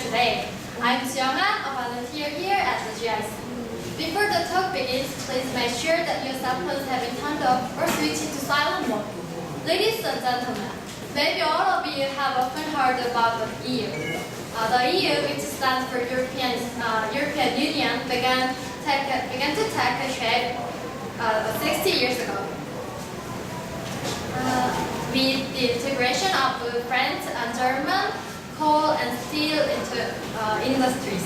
today. I'm Xiaohan, a volunteer here at the GIC. Before the talk begins, please make sure that your cell phones have been turned off or switched to silent mode. Ladies and gentlemen, maybe all of you have often heard about the EU. The EU, which stands for European Union, began to take shape 60 years ago. With the integration of French and German, coal and steel into industries.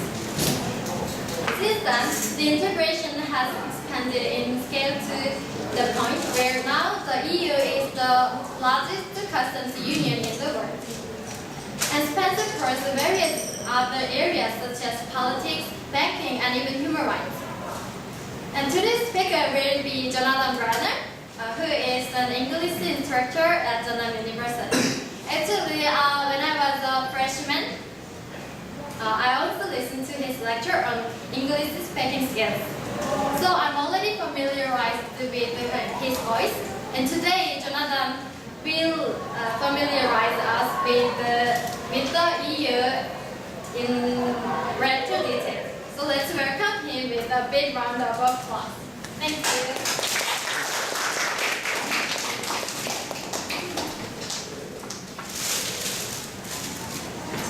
Since then, the integration has expanded in scale to the point where now the EU is the largest customs union in the world, and spans across various other areas such as politics, banking, and even human rights. And today's speaker will be Jonathan Brenner, who is an English instructor at Geneva University. Actually, when I was a freshman, I also listened to his lecture on English speaking skills. So I'm already familiarized with his voice, and today Jonathan will familiarize us with the EU in greater detail. So let's welcome him with a big round of applause. Thank you.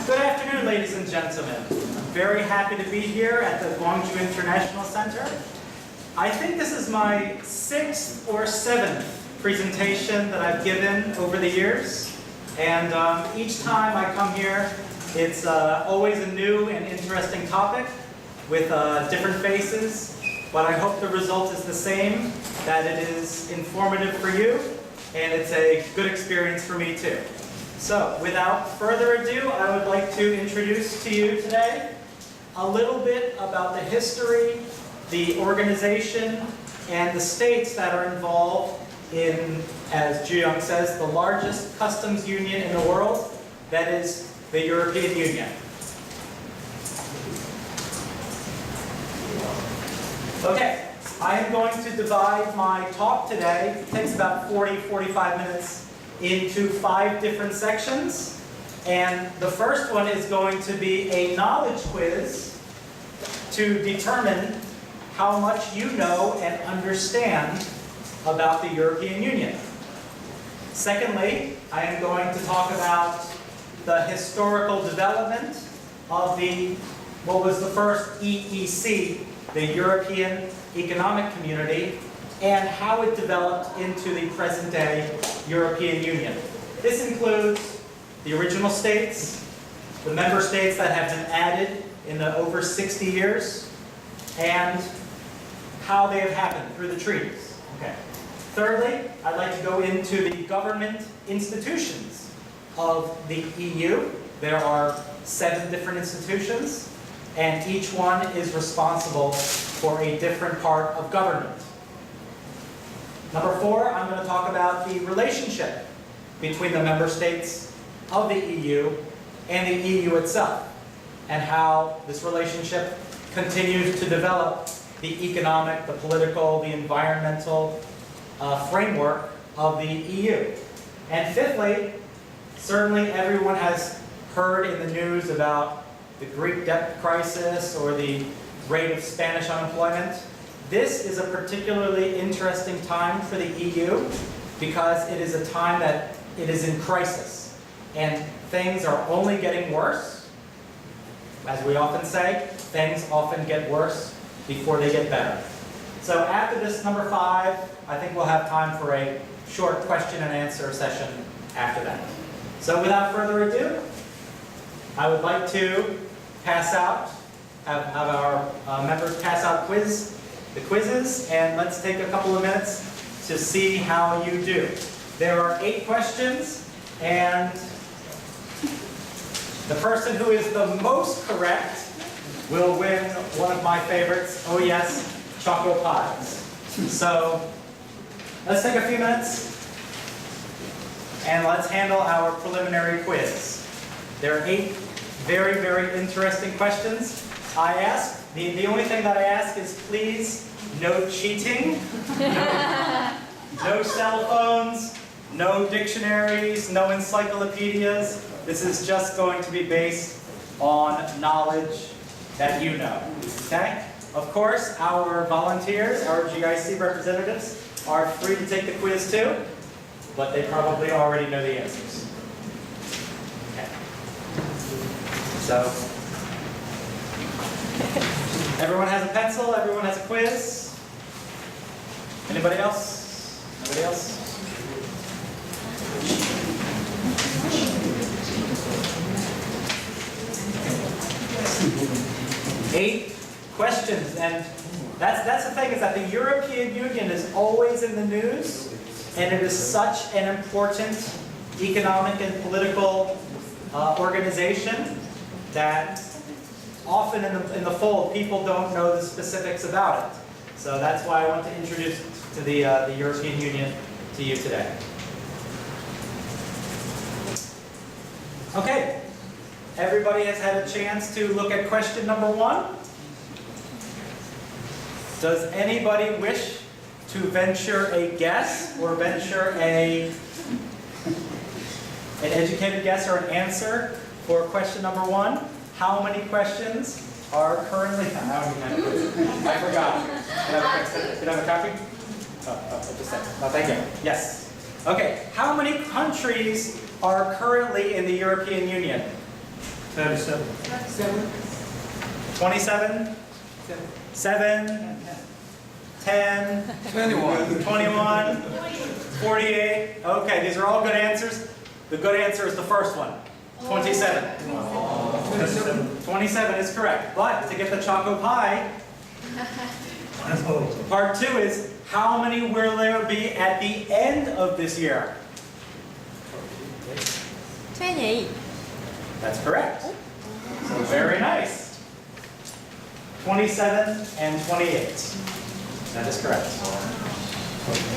Good afternoon, ladies and gentlemen. I'm very happy to be here at the Gwangju International Center. I think this is my 6th or 7th presentation that I've given over the years. And each time I come here, it's always a new and interesting topic with different faces. But I hope the result is the same, that it is informative for you, and it's a good experience for me too. So, without further ado, I would like to introduce to you today a little bit about the history, the organization, and the states that are involved in, as Juyong says, the largest customs union in the world, that is the European Union. Okay, I am going to divide my talk today, it takes about 40-45 minutes, into 5 different sections. And the first one is going to be a knowledge quiz to determine how much you know and understand about the European Union. Secondly, I am going to talk about the historical development of what was the first EEC, the European Economic Community, and how it developed into the present-day European Union. This includes the original states, the member states that have been added in the over 60 years, and how they have happened through the treaties. Okay. Thirdly, I'd like to go into the government institutions of the EU. There are 7 different institutions, and each one is responsible for a different part of government. Number 4, I'm going to talk about the relationship between the member states of the EU and the EU itself, and how this relationship continues to develop the economic, the political, the environmental framework of the EU. And fifthly, certainly everyone has heard in the news about the Greek debt crisis or the rate of Spanish unemployment. This is a particularly interesting time for the EU because it is a time that it is in crisis. And things are only getting worse. As we often say, things often get worse before they get better. So after this number 5, I think we'll have time for a short question and answer session after that. So without further ado, I would like to pass out, have our members pass out the quizzes, and let's take a couple of minutes to see how you do. There are 8 questions, and the person who is the most correct will win one of my favorites, oh yes, choco pies. So let's take a few minutes, and let's handle our preliminary quiz. There are 8 very, very interesting questions. I ask, the only thing that I ask is please, no cheating, no cell phones, no dictionaries, no encyclopedias. This is just going to be based on knowledge that you know, okay? Of course, our volunteers, our GIC representatives, are free to take the quiz too, but they probably already know the answers. Okay. So, everyone has a pencil, everyone has a quiz. Anybody else? Nobody else? Eight questions, and that's the thing, is that the European Union is always in the news, and it is such an important economic and political organization that often in the fold people don't know the specifics about it. So that's why I want to introduce to the European Union to you today. Okay, everybody has had a chance to look at question number 1. Does anybody wish to venture a guess or venture an educated guess or an answer for question number 1? How many questions are currently... I forgot. Can I have a copy? Just a second. No, thank you. Yes. Okay. How many countries are currently in the European Union? 37. 27? 7? 10? 21. 21? 48? Okay, these are all good answers. The good answer is the first one. 27. 27 is correct. But to get the choco pie, part 2 is, how many will there be at the end of this year? 28. That's correct. So very nice. 27 and 28. That is correct.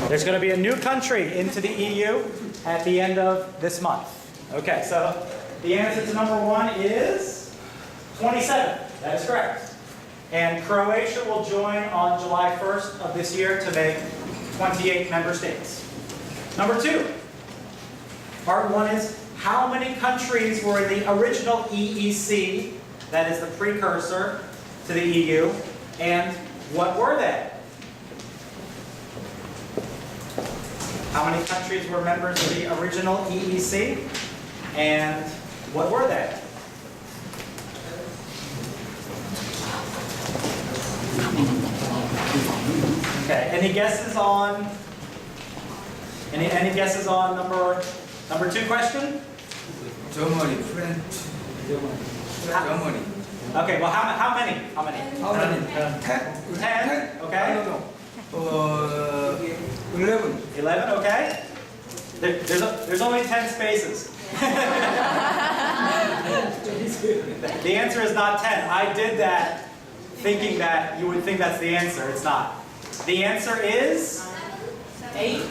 There's going to be a new country into the EU at the end of this month. Okay, so the answer to number 1 is 27. That is correct. And Croatia will join on July 1st of this year to make 28 member states. Number 2. Part 1 is, how many countries were in the original EEC, that is the precursor to the EU, and what were they? How many countries were members of the original EEC, and what were they? Okay, any guesses on number 2 question? Germany, French. Germany. Okay, well how many? How many? 10. 10, okay. I don't know. 11. 11, okay. There's only 10 spaces. The answer is not 10. I did that thinking that you would think that's the answer. It's not. The answer is 8.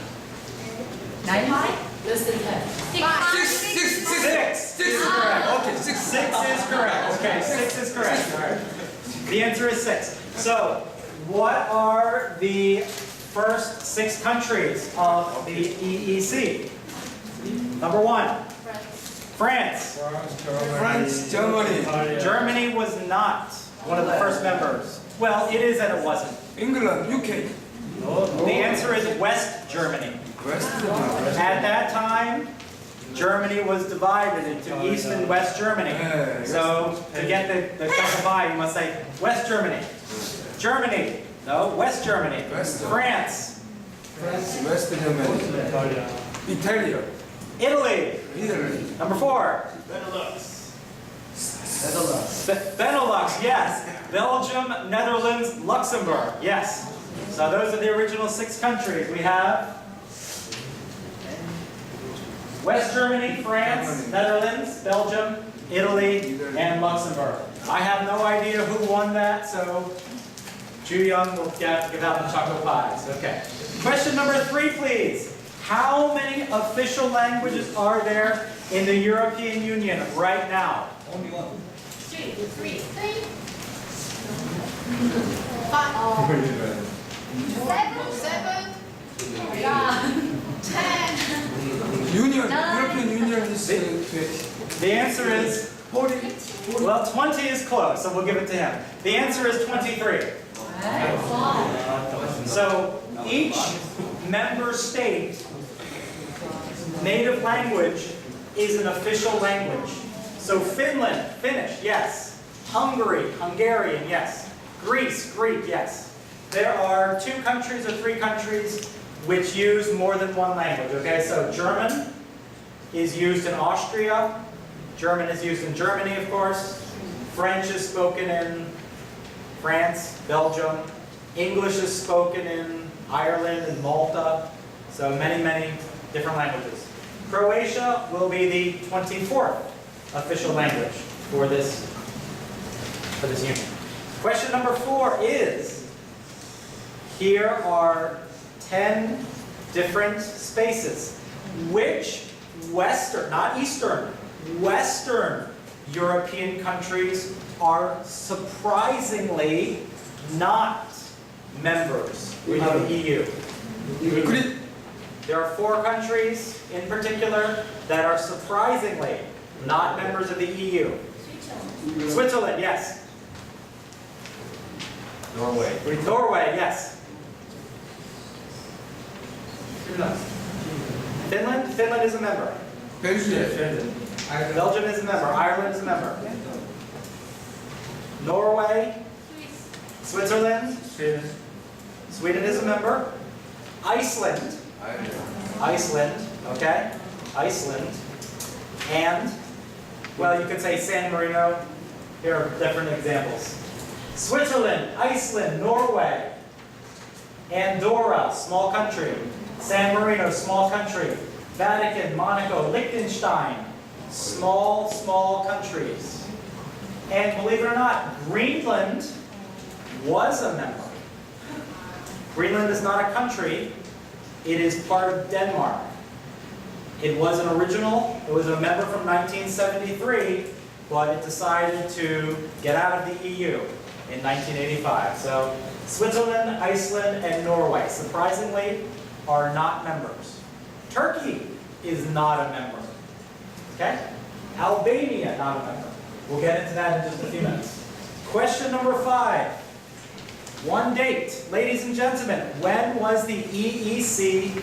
9. Less than 10. 6 is correct. Okay, 6. 6 is correct. Okay, 6 is correct. All right. The answer is 6. So, what are the first 6 countries of the EEC? Number 1, France. France, Germany. Germany was not one of the first members. Well, it is and it wasn't. England, UK. The answer is West Germany. West Germany. At that time, Germany was divided into East and West Germany. So to get the choco pie, you must say West Germany. Germany. No, West Germany. West. France. West Germany. Italy. Italy. Italy. Number 4. Benelux, yes. Belgium, Netherlands, Luxembourg, yes. So those are the original 6 countries. We have West Germany, France, Netherlands, Belgium, Italy, and Luxembourg. I have no idea who won that, so Ju Young will give out the chocolate pies. Okay. Question number 3, please. How many official languages are there in the European Union right now? Only 1. 3. 7. 10. Union, European Union is 20. The answer is 40. Well, 20 is close, so we'll give it to him. The answer is 23. So each member state native language is an official language. So Finland, Finnish, yes. Hungary, Hungarian, yes. Greece, Greek, yes. There are 2 countries or 3 countries which use more than one language, okay? So German is used in Austria. German is used in Germany, of course. French is spoken in France, Belgium. English is spoken in Ireland and Malta. So many, many different languages. Croatia will be the 24th official language for this union. Question number 4 is, here are 10 different spaces. Which Western, not Eastern, Western European countries are surprisingly not members of the EU? Greek. There are 4 countries in particular that are surprisingly not members of the EU. Switzerland, yes. Norway. Norway, yes. Finland? Finland is a member. Belgium. Belgium is a member. Ireland is a member. Norway? Switzerland? Sweden is a member. Iceland? Iceland, okay. Iceland. And, well, you could say San Marino. Here are different examples. Switzerland, Iceland, Norway. Andorra, small country. San Marino, small country. Vatican, Monaco, Liechtenstein, small, small countries. And believe it or not, Greenland was a member. Greenland is not a country. It is part of Denmark. It was an original, it was a member from 1973, but it decided to get out of the EU in 1985. So Switzerland, Iceland, and Norway, surprisingly, are not members. Turkey is not a member. Okay? Albania, not a member. We'll get into that in just a few minutes. Question number 5. One date. Ladies and gentlemen, when was the EEC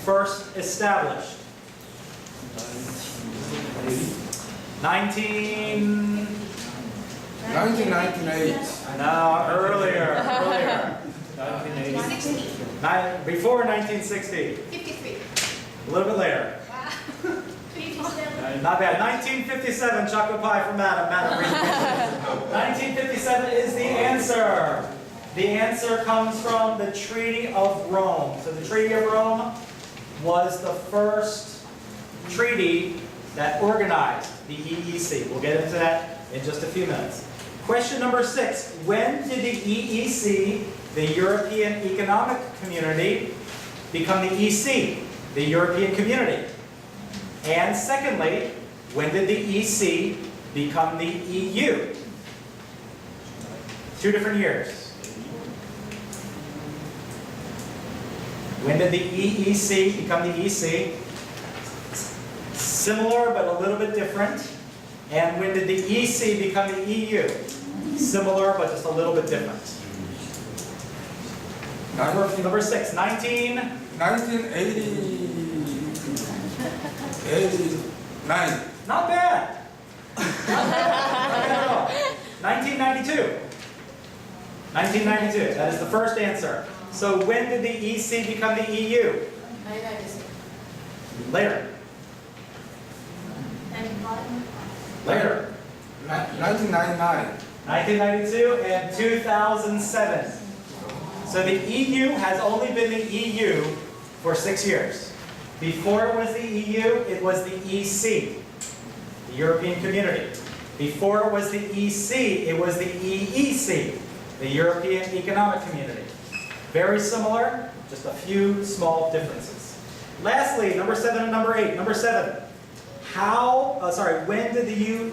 first established? 1998. No, earlier. Before 1960. 53. A little bit later. Wow. Not bad. 1957, chocolate pie from Madam. 1957 is the answer. The answer comes from the Treaty of Rome. So the Treaty of Rome was the first treaty that organized the EEC. We'll get into that in just a few minutes. Question number 6. When did the EEC, the European Economic Community, become the EC, the European Community? And secondly, when did the EC become the EU? 2 different years. When did the EEC become the EC? Similar, but a little bit different. And when did the EC become the EU? Similar, but just a little bit different. Number 6, 1989. Not bad. Not bad at all. 1992. 1992, that is the first answer. So when did the EC become the EU? Later. Later. 1999. 1992 and 2007. So the EU has only been the EU for 6 years. Before it was the EU, it was the EC, the European Community. Before it was the EC, it was the EEC, the European Economic Community. Very similar, just a few small differences. Lastly, number 7 and number 8. Number 7. When did the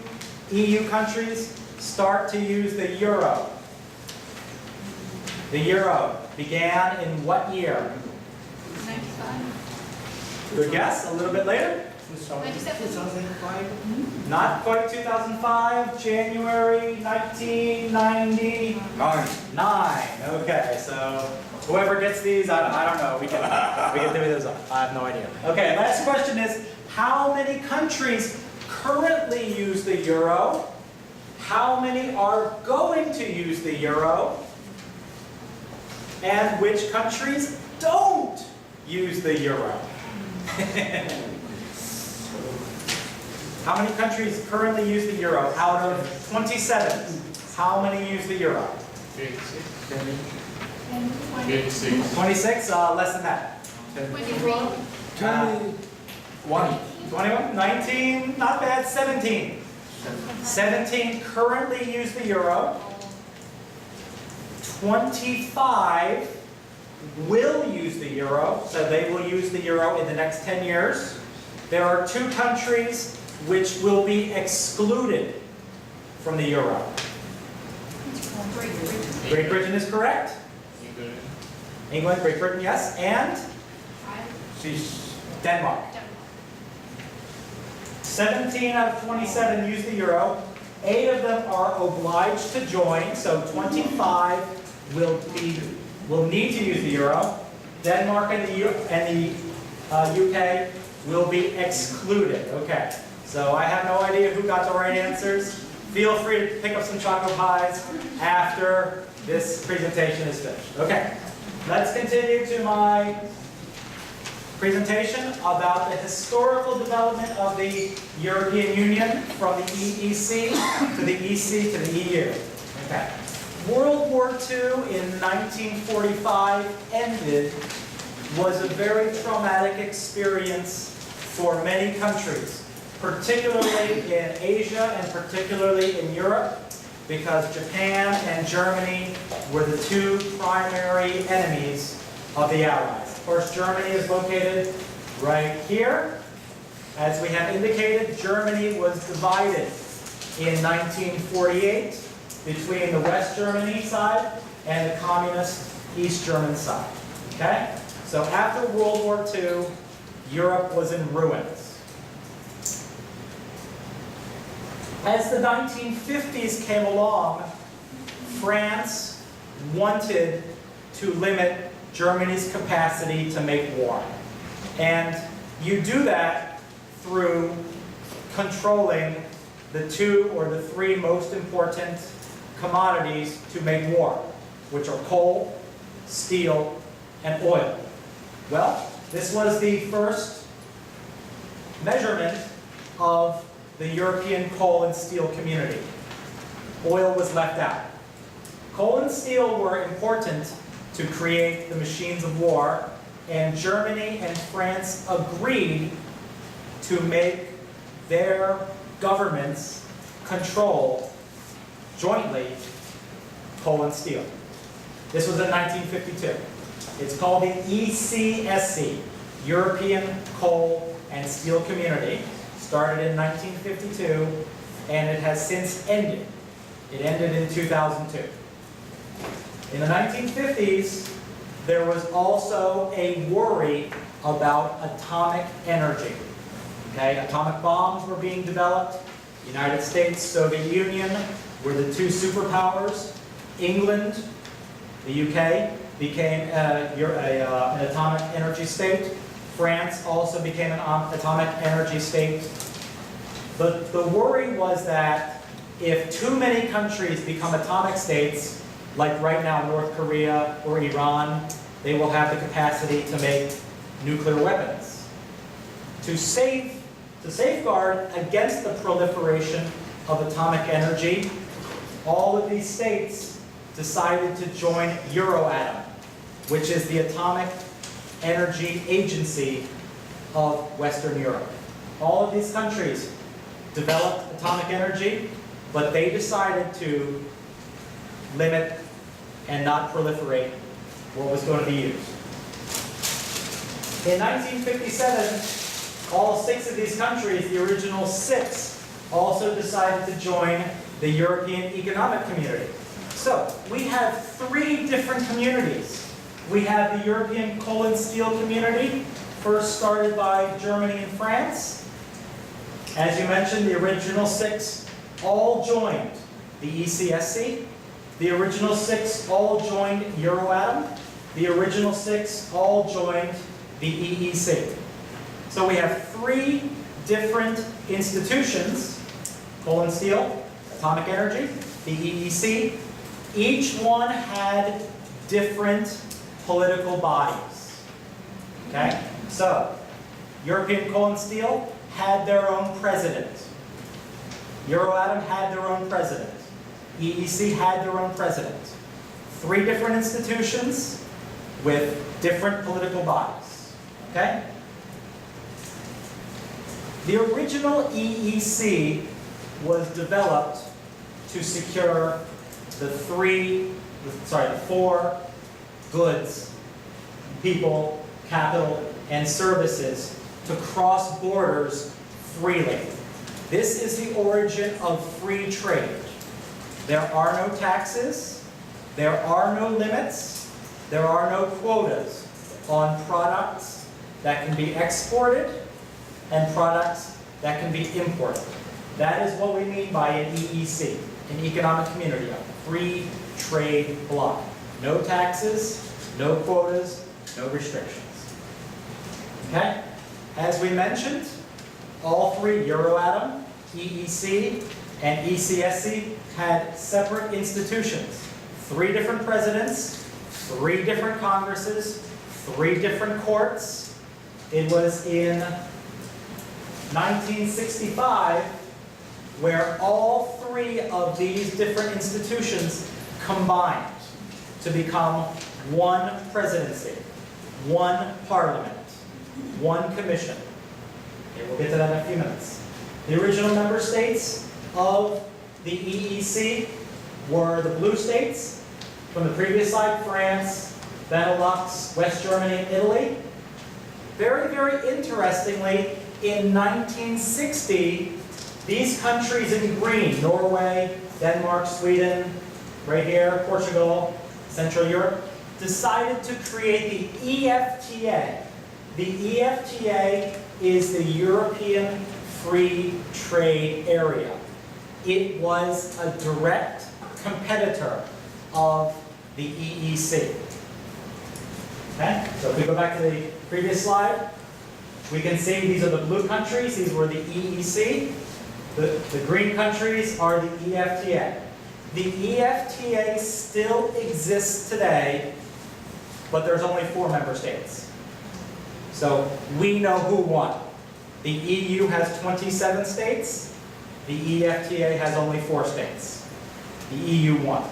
EU countries start to use the euro? The euro began in what year? 95. Good guess, a little bit later? 2005. Not quite 2005, January 1999. Okay, so whoever gets these, I don't know. We can divvy those up. I have no idea. Okay, last question is, how many countries currently use the euro? How many are going to use the euro? And which countries don't use the euro? How many countries currently use the euro out of 27? How many use the euro? 26. 26? Less than that. 21. 21? 19? Not bad. 17. 17 currently use the euro. 25 will use the euro, so they will use the euro in the next 10 years. There are 2 countries which will be excluded from the euro. Great Britain is correct. England, Great Britain, yes. And Denmark. 17 out of 27 use the euro. 8 of them are obliged to join, so 25 will need to use the euro. Denmark and the UK will be excluded. Okay, so I have no idea who got the right answers. Feel free to pick up some chocolate pies after this presentation is finished. Okay, let's continue to my presentation about the historical development of the European Union from the EEC to the EC to the EU. Okay. World War II in 1945 ended, was a very traumatic experience for many countries, particularly in Asia and particularly in Europe, because Japan and Germany were the 2 primary enemies of the Allies. Of course, Germany is located right here. As we have indicated, Germany was divided in 1948 between the West Germany side and the communist East German side. Okay? So after World War II, Europe was in ruins. As the 1950s came along, France wanted to limit Germany's capacity to make war. And you do that through controlling the 2 or the 3 most important commodities to make war, which are coal, steel, and oil. Well, this was the first measurement of the European coal and steel community. Oil was left out. Coal and steel were important to create the machines of war, and Germany and France agreed to make their governments control jointly coal and steel. This was in 1952. It's called the ECSC, European Coal and Steel Community. Started in 1952, and it has since ended. It ended in 2002. In the 1950s, there was also a worry about atomic energy. Okay, atomic bombs were being developed. The United States, Soviet Union were the 2 superpowers. England, the UK, became an atomic energy state. France also became an atomic energy state. The worry was that if too many countries become atomic states, like right now North Korea or Iran, they will have the capacity to make nuclear weapons. To safeguard against the proliferation of atomic energy, all of these states decided to join Euratom, which is the atomic energy agency of Western Europe. All of these countries developed atomic energy, but they decided to limit and not proliferate what was going to be used. In 1957, all 6 of these countries, the original 6, also decided to join the European Economic Community. So we have 3 different communities. We have the European Coal and Steel Community, first started by Germany and France, As you mentioned, the original 6 all joined the ECSC. The original 6 all joined Euroatom. The original 6 all joined the EEC. So we have 3 different institutions, coal and steel, atomic energy, the EEC. Each one had different political bodies. Okay? So, European Coal and Steel had their own president. Euroatom had their own president. EEC had their own president. 3 different institutions with different political bodies. Okay? The original EEC was developed to secure the 4 goods, people, capital, and services to cross borders freely. This is the origin of free trade. There are no taxes, there are no limits, there are no quotas on products that can be exported and products that can be imported. That is what we mean by an EEC, an economic community, a free trade bloc. No taxes, no quotas, no restrictions. Okay? As we mentioned, all 3, Euroatom, EEC, and ECSC, had separate institutions. 3 different presidents, 3 different congresses, 3 different courts. It was in 1965 where all 3 of these different institutions combined to become one presidency, one parliament, one commission. Okay, we'll get to that in a few minutes. The original member states of the EEC were the blue states. From the previous slide, France, Benelux, West Germany, and Italy. Very, very interestingly, in 1960, these countries in green, Norway, Denmark, Sweden, right here, Portugal, Central Europe, decided to create the EFTA. The EFTA is the European Free Trade Area. It was a direct competitor of the EEC. Okay? So if we go back to the previous slide, we can see these are the blue countries. These were the EEC. The green countries are the EFTA. The EFTA still exists today, but there's only 4 member states. So we know who won. The EU has 27 states. The EFTA has only 4 states. The EU won.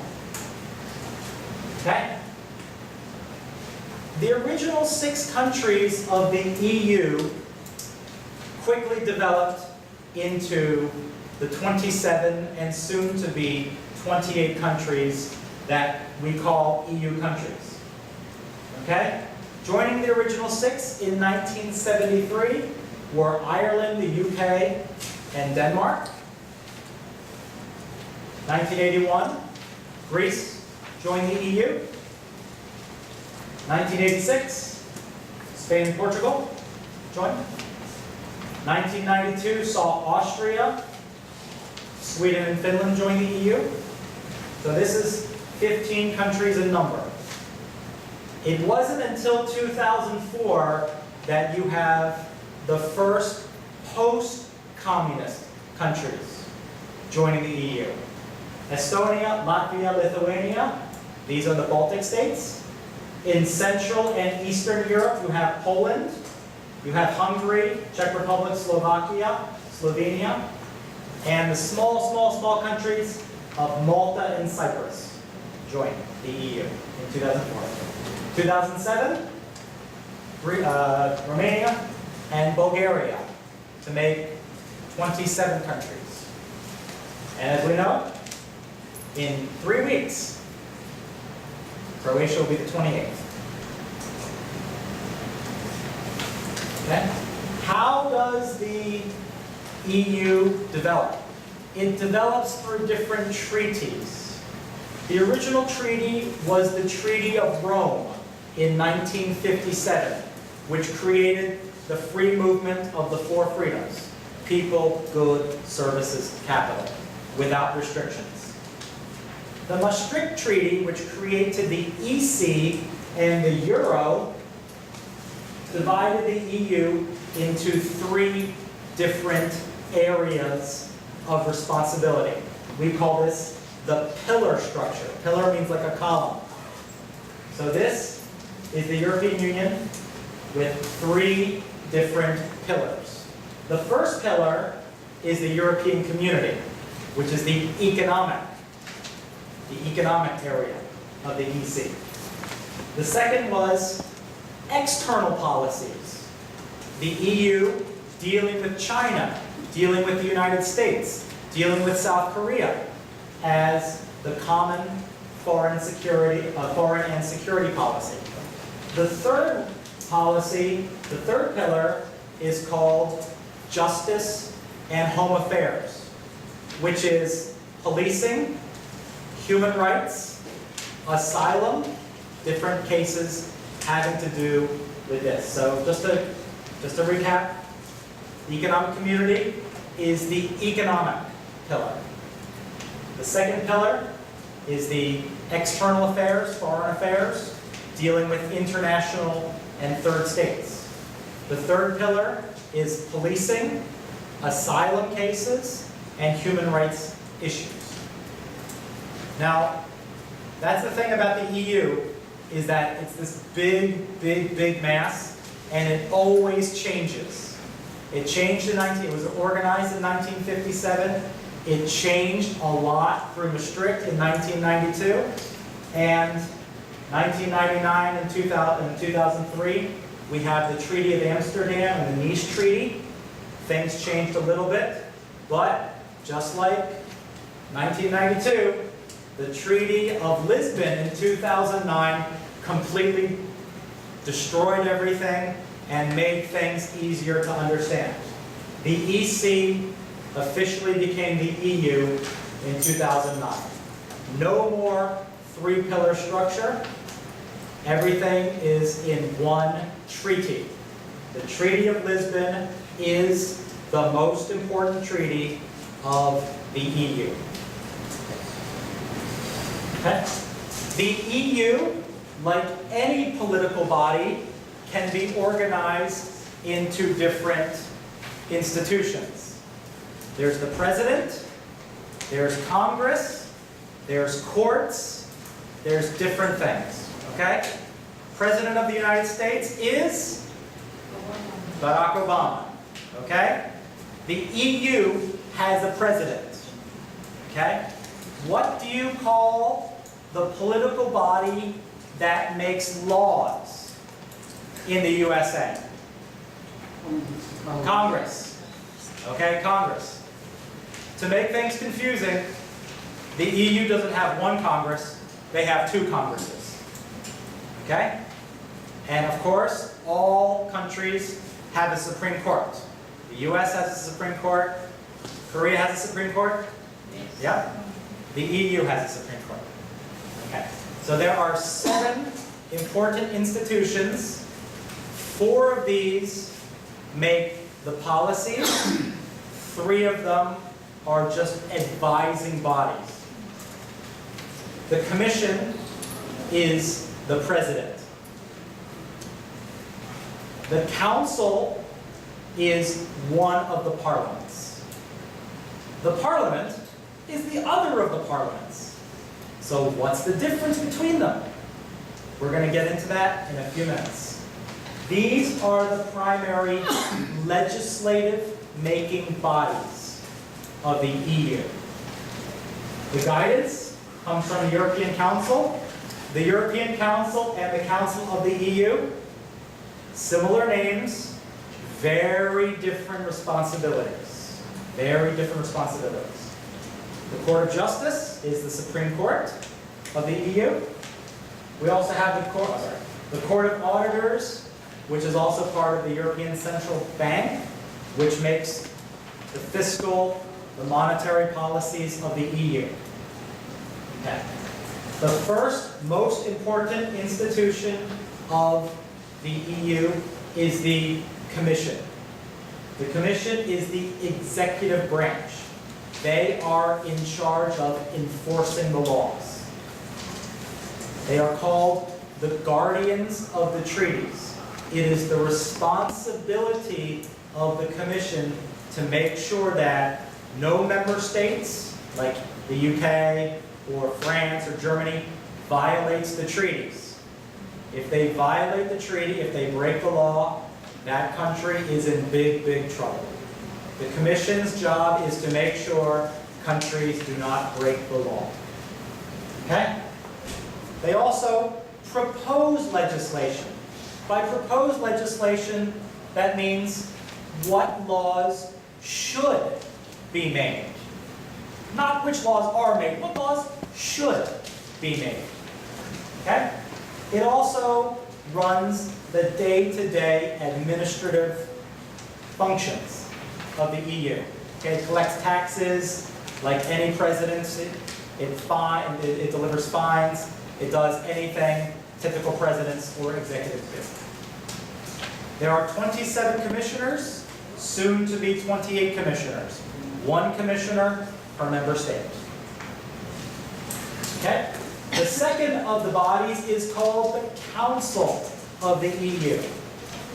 Okay? The original 6 countries of the EU quickly developed into the 27 and soon to be 28 countries that we call EU countries. Okay? Joining the original 6 in 1973 were Ireland, the UK, and Denmark. 1981, Greece joined the EU. 1986, Spain and Portugal joined. 1992 saw Austria, Sweden and Finland join the EU. So this is 15 countries in number. It wasn't until 2004 that you have the first post-communist countries joining the EU. Estonia, Latvia, Lithuania, these are the Baltic states. In Central and Eastern Europe, you have Poland, you have Hungary, Czech Republic, Slovakia, Slovenia, and the small countries of Malta and Cyprus joined the EU in 2004. 2007, Romania and Bulgaria to make 27 countries. And as we know, in 3 weeks, Croatia will be the 28th. Okay? How does the EU develop? It develops through different treaties. The original treaty was the Treaty of Rome in 1957, which created the free movement of the 4 freedoms: people, good, services, capital, without restrictions. The Maastricht Treaty, which created the EC and the Euro, divided the EU into 3 different areas of responsibility. We call this the pillar structure. Pillar means like a column. So this is the European Union with 3 different pillars. The first pillar is the European Community, which is the economic area of the EC. The second was external policies. The EU dealing with China, dealing with the United States, dealing with South Korea as the common foreign and security policy. The third policy, the third pillar, is called Justice and Home Affairs, which is policing, human rights, asylum, different cases having to do with this. So just to recap, the economic community is the economic pillar. The second pillar is the external affairs, foreign affairs, dealing with international and third states. The third pillar is policing, asylum cases, and human rights issues. Now, that's the thing about the EU, is that it's this big mass, and it always changes. It changed it was organized in 1957. It changed a lot through Maastricht in 1992, and 1999 and 2003, we have the Treaty of Amsterdam and the Nice Treaty. Things changed a little bit, but just like 1992, the Treaty of Lisbon in 2009 completely destroyed everything and made things easier to understand. The EC officially became the EU in 2009. No more 3-pillar structure. Everything is in one treaty. The Treaty of Lisbon is the most important treaty of the EU. Okay? The EU, like any political body, can be organized into different institutions. There's the president, there's Congress, there's courts, there's different things, okay? President of the United States is Barack Obama, okay? The EU has a president, okay? What do you call the political body that makes laws in the USA? Congress, okay, Congress. To make things confusing, the EU doesn't have one Congress, they have 2 Congresses, okay? And of course, all countries have a Supreme Court. The US has a Supreme Court, Korea has a Supreme Court, yeah? The EU has a Supreme Court, okay? So there are 7 important institutions. 4 of these make the policies, 3 of them are just advising bodies. The Commission is the President. The Council is one of the parliaments. The Parliament is the other of the parliaments. So what's the difference between them? We're going to get into that in a few minutes. These are the primary legislative making bodies of the EU. The guidance comes from the European Council. The European Council and the Council of the EU, similar names, very different responsibilities. Very different responsibilities. The Court of Justice is the Supreme Court of the EU. We also have the Court of Auditors, which is also part of the European Central Bank, which makes the fiscal, the monetary policies of the EU. Okay. The first most important institution of the EU is the Commission. The Commission is the executive branch. They are in charge of enforcing the laws. They are called the guardians of the treaties. It is the responsibility of the Commission to make sure that no member states, like the UK or France or Germany, violates the treaties. If they violate the treaty, if they break the law, that country is in big, big trouble. The Commission's job is to make sure countries do not break the law. Okay? They also propose legislation. By propose legislation, that means what laws should be made. Not which laws are made, what laws should be made. Okay? It also runs the day-to-day administrative functions of the EU. Okay? It collects taxes like any presidency. It delivers fines. It does anything typical presidents or executives do. There are 27 commissioners, soon to be 28 commissioners. One commissioner per member state. Okay? The second of the bodies is called the Council of the EU.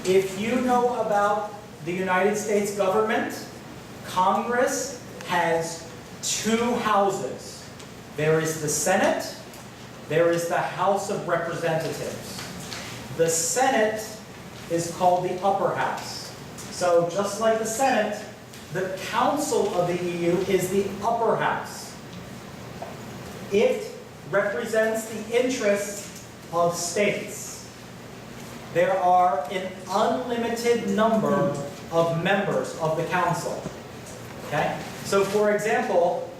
If you know about the United States government, Congress has two houses. There is the Senate, there is the House of Representatives. The Senate is called the upper house. So just like the Senate, the Council of the EU is the upper house. It represents the interests of states. There are an unlimited number of members of the Council. Okay? So for example,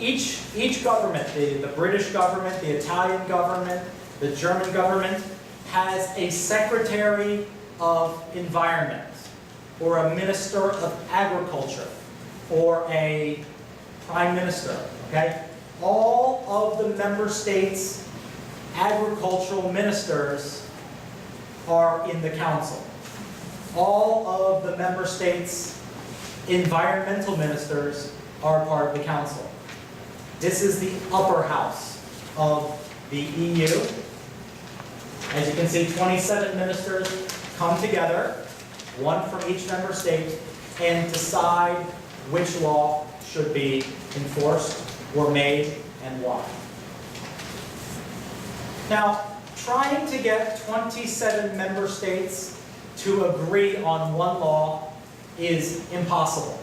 each government, the British government, the Italian government, the German government, has a Secretary of Environment, or a Minister of Agriculture, or a Prime Minister, okay? All of the member states' agricultural ministers are in the Council. All of the member states' environmental ministers are part of the Council. This is the upper house of the EU. As you can see, 27 ministers come together, one from each member state, and decide which law should be enforced or made and why. Now, trying to get 27 member states to agree on one law is impossible.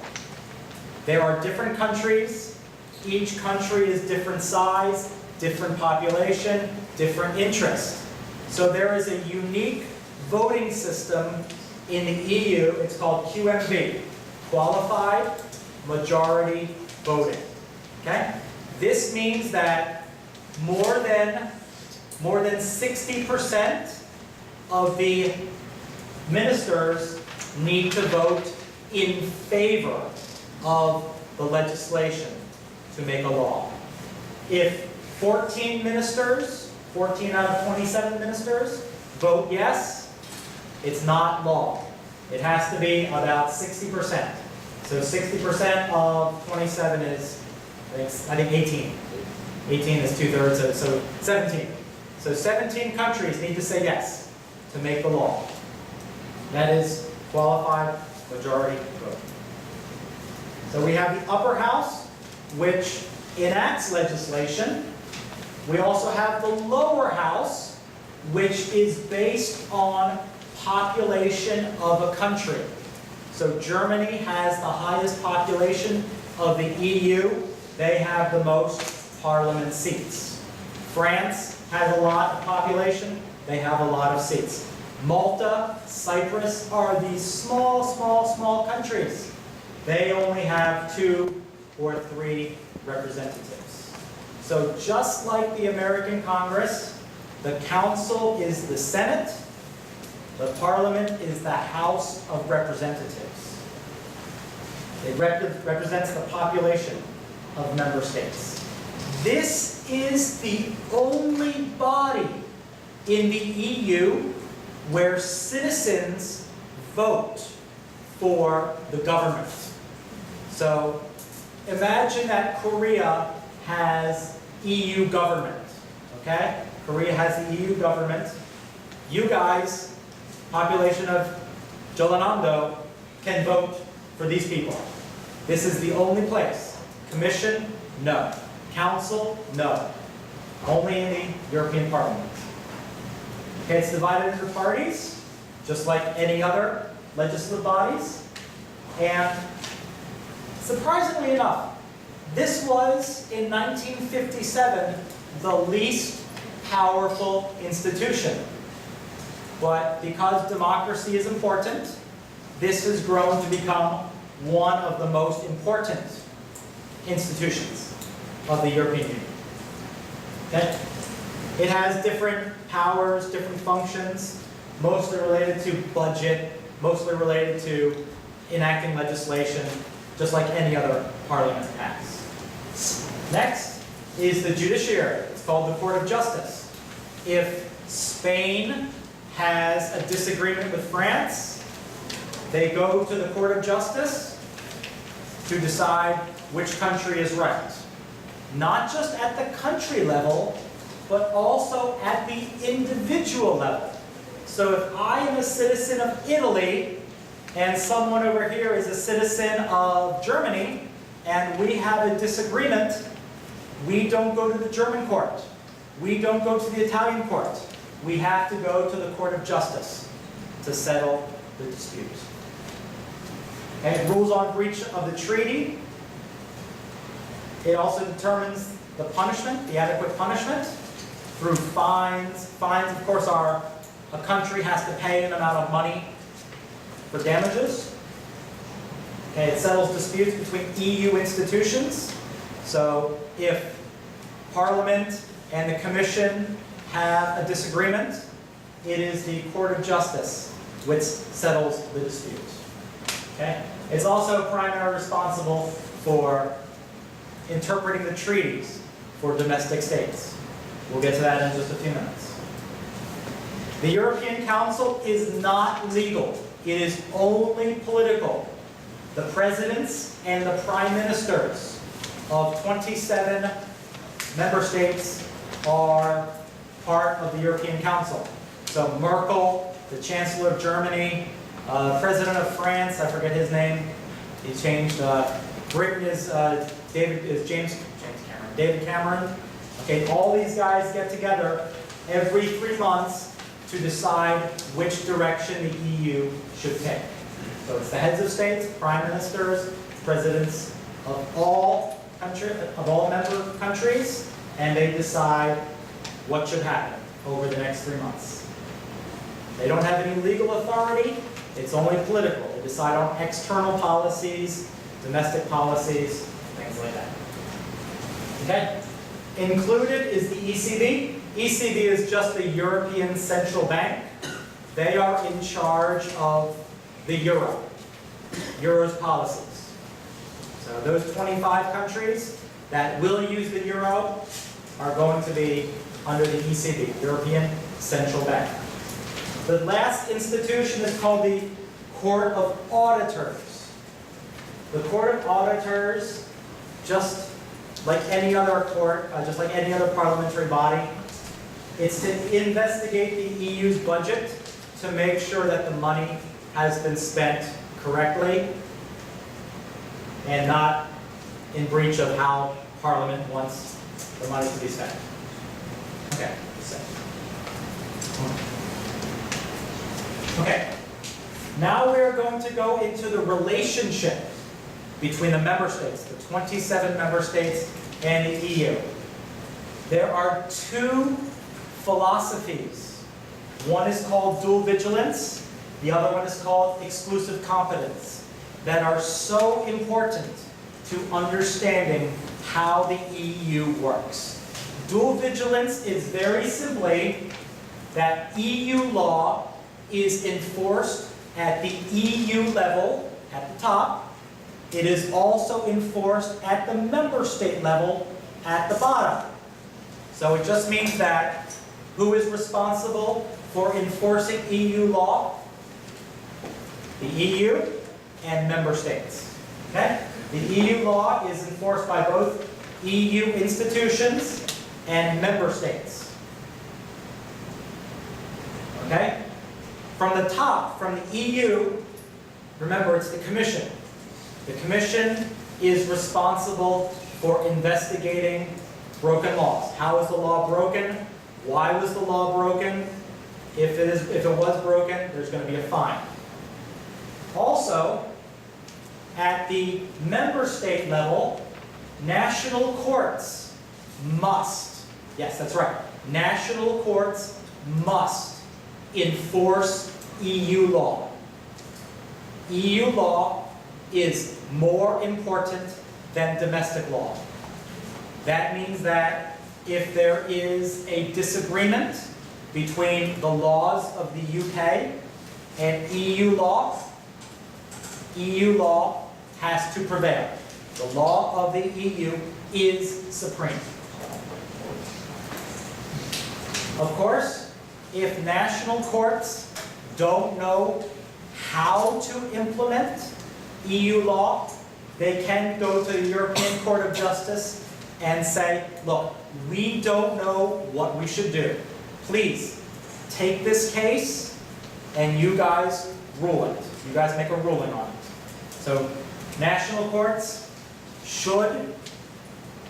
There are different countries. Each country is different size, different population, different interest. So there is a unique voting system in the EU. It's called QMV, Qualified Majority Voting. Okay? This means that more than 60% of the ministers need to vote in favor of the legislation to make a law. If 14 ministers, 14 out of 27 ministers, vote yes, it's not law. It has to be about 60%. So 60% of 27 is, I think 18. 18 is 2/3, so 17. So 17 countries need to say yes to make the law. That is qualified majority vote. So we have the upper house, which enacts legislation. We also have the lower house, which is based on population of a country. So Germany has the highest population of the EU. They have the most parliament seats. France has a lot of population. They have a lot of seats. Malta, Cyprus are these small countries. They only have 2 or 3 representatives. So just like the American Congress, the Council is the Senate, the Parliament is the House of Representatives. It represents the population of member states. This is the only body in the EU where citizens vote for the government. So imagine that Korea has EU government, okay? Korea has the EU government. You guys, population of Jeollanam-do, can vote for these people. This is the only place. Commission, no. Council, no. Only in the European Parliament. Okay, it's divided into parties, just like any other legislative bodies. And surprisingly enough, this was, in 1957, the least powerful institution. But because democracy is important, this has grown to become one of the most important institutions of the European Union. Okay? It has different powers, different functions, mostly related to budget, mostly related to enacting legislation, just like any other parliament has. Next is the judiciary. It's called the Court of Justice. If Spain has a disagreement with France, they go to the Court of Justice to decide which country is right. Not just at the country level, but also at the individual level. So if I am a citizen of Italy, and someone over here is a citizen of Germany, and we have a disagreement, we don't go to the German court. We don't go to the Italian court. We have to go to the Court of Justice to settle the dispute. Okay, rules on breach of the treaty. It also determines the punishment, the adequate punishment, through fines. Fines, of course, are a country has to pay an amount of money for damages. Okay, it settles disputes between EU institutions. So if Parliament and the Commission have a disagreement, it is the Court of Justice which settles the dispute. Okay? It's also primarily responsible for interpreting the treaties for domestic states. We'll get to that in just a few minutes. The European Council is not legal. It is only political. The presidents and the prime ministers of 27 member states are part of the European Council. So Merkel, the Chancellor of Germany, President of France, I forget his name, he changed. Britain is David Cameron. Okay, all these guys get together every 3 months to decide which direction the EU should take. So it's the heads of states, prime ministers, presidents of all member countries, and they decide what should happen over the next 3 months. They don't have any legal authority, it's only political. They decide on external policies, domestic policies, things like that. Okay? Included is the ECB. ECB is just the European Central Bank. They are in charge of the euro, euro's policies. So those 25 countries that will use the euro are going to be under the ECB, European Central Bank. The last institution is called the Court of Auditors. The Court of Auditors, just like any other court, just like any other parliamentary body, it's to investigate the EU's budget to make sure that the money has been spent correctly and not in breach of how Parliament wants the money to be spent. Okay. Okay. Now we're going to go into the relationship between the member states, the 27 member states and the EU. There are two philosophies. One is called dual vigilance, the other one is called exclusive competence, that are so important to understanding how the EU works. Dual vigilance is very simply that EU law is enforced at the EU level, at the top. It is also enforced at the member state level, at the bottom. So it just means that who is responsible for enforcing EU law? The EU. and member states. Okay? The EU law is enforced by both EU institutions and member states. Okay? From the top, from the EU, remember it's the Commission. The Commission is responsible for investigating broken laws. How is the law broken? Why was the law broken? If it was broken, there's going to be a fine. Also, at the member state level, national courts must, yes, that's right, national courts must enforce EU law. EU law is more important than domestic law. That means that if there is a disagreement between the laws of the UK and EU law has to prevail. The law of the EU is supreme. Of course, if national courts don't know how to implement EU law, they can go to the European Court of Justice and say, look, we don't know what we should do. Please, take this case and you guys rule it. You guys make a ruling on it. So, national courts should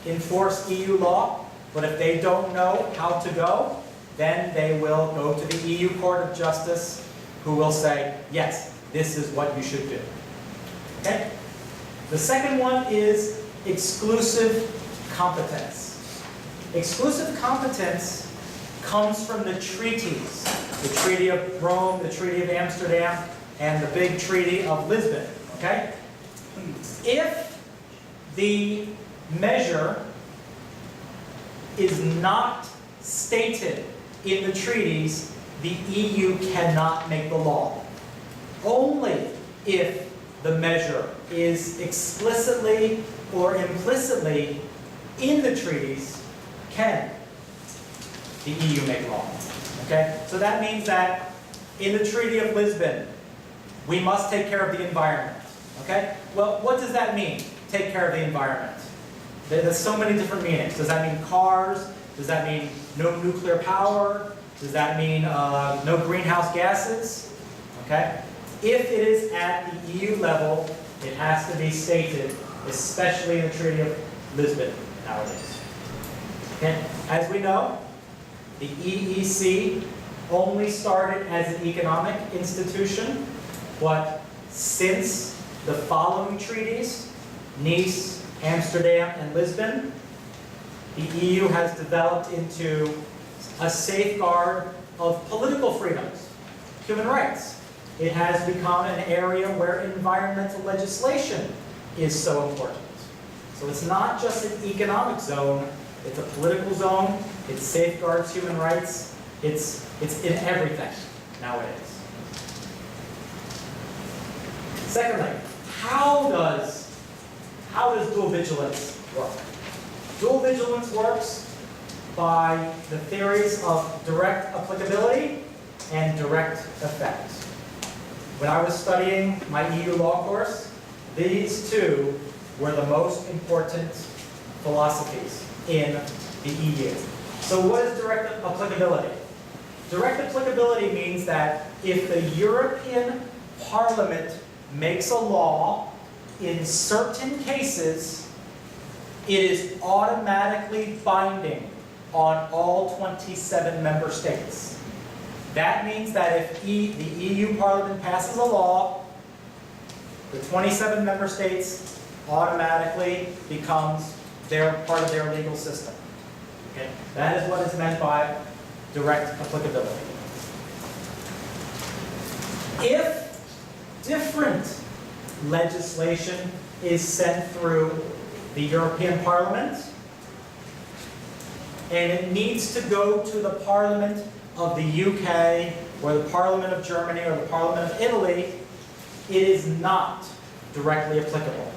enforce EU law, but if they don't know how to go, then they will go to the EU Court of Justice, who will say, yes, this is what you should do. Okay? The second one is exclusive competence. Exclusive competence comes from the treaties. The Treaty of Rome, the Treaty of Amsterdam, and the big Treaty of Lisbon. Okay? If the measure is not stated in the treaties, the EU cannot make the law. Only if the measure is explicitly or implicitly in the treaties can the EU make law. Okay? So that means that in the Treaty of Lisbon, we must take care of the environment. Okay? Well, what does that mean, take care of the environment? There's so many different meanings. Does that mean cars? Does that mean no nuclear power? Does that mean no greenhouse gases? Okay? If it is at the EU level, it has to be stated, especially in the Treaty of Lisbon nowadays. Okay? As we know, the EEC only started as an economic institution, but since the following treaties, Nice, Amsterdam, and Lisbon, the EU has developed into a safeguard of political freedoms, human rights. It has become an area where environmental legislation is so important. So it's not just an economic zone, it's a political zone, it safeguards human rights, it's in everything nowadays. Secondly, how does dual vigilance work? Dual vigilance works by the theories of direct applicability and direct effect. When I was studying my EU law course, these two were the most important philosophies in the EU. So what is direct applicability? Direct applicability means that if the European Parliament makes a law, in certain cases, it is automatically binding on all 27 member states. That means that if the EU Parliament passes a law, the 27 member states automatically becomes part of their legal system. Okay? That is what is meant by direct applicability. If different legislation is sent through the European Parliament, and it needs to go to the Parliament of the UK, or the Parliament of Germany, or the Parliament of Italy, it is not directly applicable.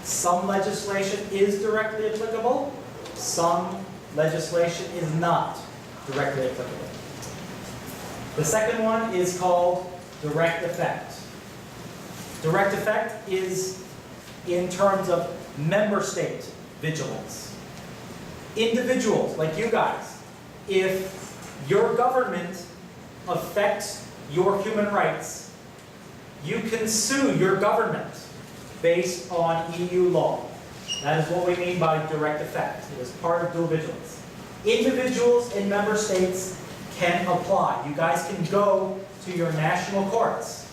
Some legislation is directly applicable, some legislation is not directly applicable. The second one is called direct effect. Direct effect is in terms of member state vigilance. Individuals like you guys, if your government affects your human rights, you can sue your government based on EU law. That is what we mean by direct effect. It is part of dual vigilance. Individuals in member states can apply. You guys can go to your national courts